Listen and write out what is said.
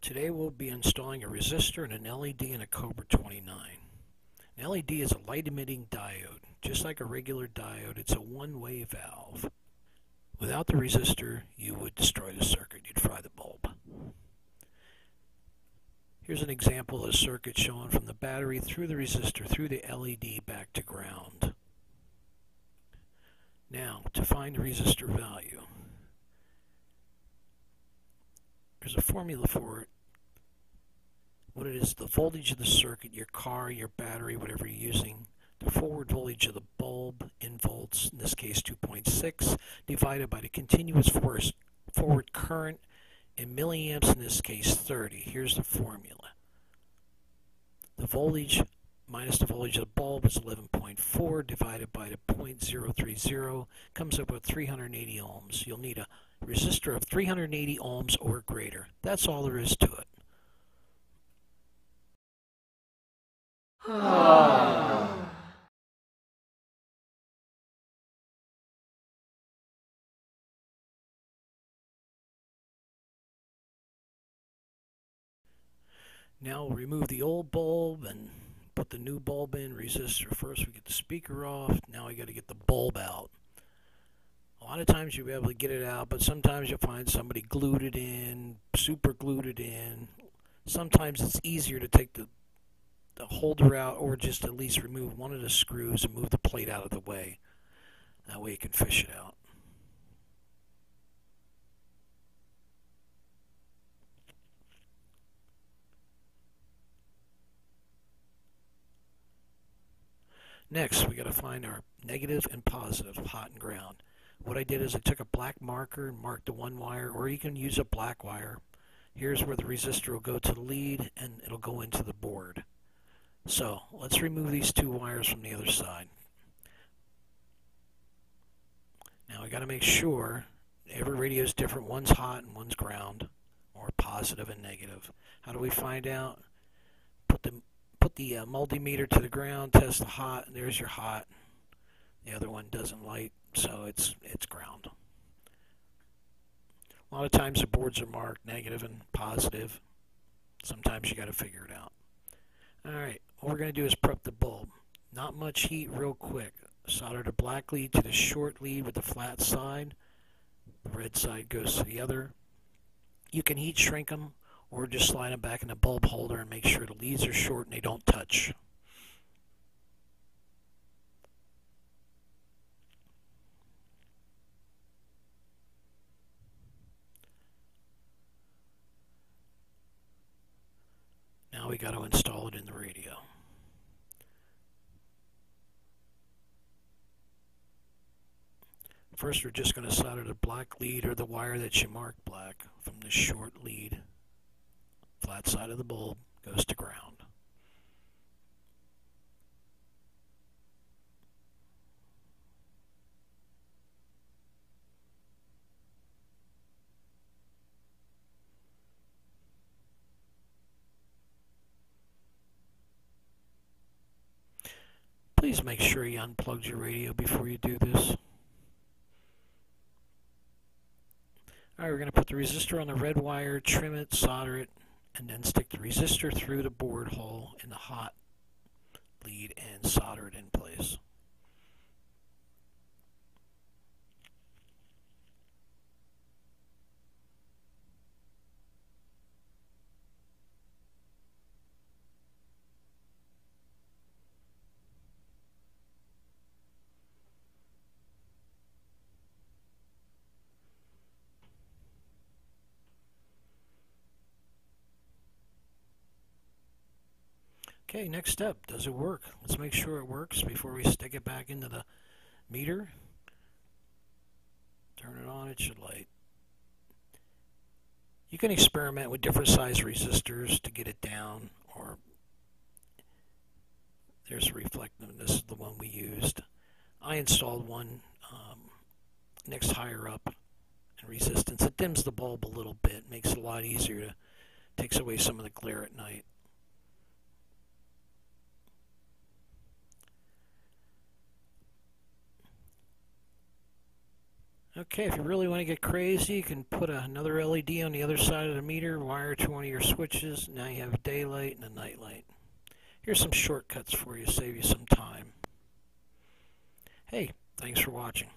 Today we'll be installing a resistor and an LED in a Cobra 29. An LED is a light-emitting diode. Just like a regular diode, it's a one-way valve. Without the resistor, you would destroy the circuit. You'd fry the bulb. Here's an example of a circuit showing from the battery through the resistor, through the LED back to ground. Now, to find the resistor value, there's a formula for it. What it is, the voltage of the circuit, your car, your battery, whatever you're using, the forward voltage of the bulb in volts, in this case 2.6, divided by the continuous forward current in milliamps, in this case 30. Here's the formula. The voltage minus the voltage of the bulb is 11.4 divided by the 0.030 comes up with 380 ohms. You'll need a resistor of 380 ohms or greater. That's all there is to it. Now we'll remove the old bulb and put the new bulb in. Resistor first. We get the speaker off. Now we got to get the bulb out. A lot of times you'll be able to get it out, but sometimes you'll find somebody glued it in, super glued it in. Sometimes it's easier to take the holder out, or just at least remove one of the screws and move the plate out of the way. That way you can fish it out. Next, we got to find our negative and positive, hot and ground. What I did is I took a black marker and marked the one wire, or you can use a black wire. Here's where the resistor will go to the lead, and it'll go into the board. So let's remove these two wires from the other side. Now we got to make sure every radio is different. One's hot and one's ground, or positive and negative. How do we find out? Put the multimeter to the ground, test the hot, and there's your hot. The other one doesn't light, so it's ground. A lot of times the boards are marked negative and positive. Sometimes you got to figure it out. Alright, what we're going to do is prep the bulb. Not much heat, real quick. Solder the black lead to the short lead with the flat side. The red side goes to the other. You can heat shrink them, or just slide them back in the bulb holder and make sure the leads are short and they don't touch. Now we got to install it in the radio. First, we're just going to solder the black lead, or the wire that you marked black, from the short lead. Flat side of the bulb goes to ground. Please make sure you unplug your radio before you do this. Alright, we're going to put the resistor on the red wire, trim it, solder it, and then stick the resistor through the board hole in the hot lead and solder it in place. Okay, next step, does it work? Let's make sure it works before we stick it back into the meter. Turn it on, it should light. You can experiment with different size resistors to get it down, or there's a reflective. This is the one we used. I installed one next higher up in resistance. It dims the bulb a little bit, makes it a lot easier takes away some of the glare at night. Okay, if you really want to get crazy, you can put another LED on the other side of the meter, wire to one of your switches. Now you have a daylight and a night light. Here's some shortcuts for you, save you some time. Hey, thanks for watching.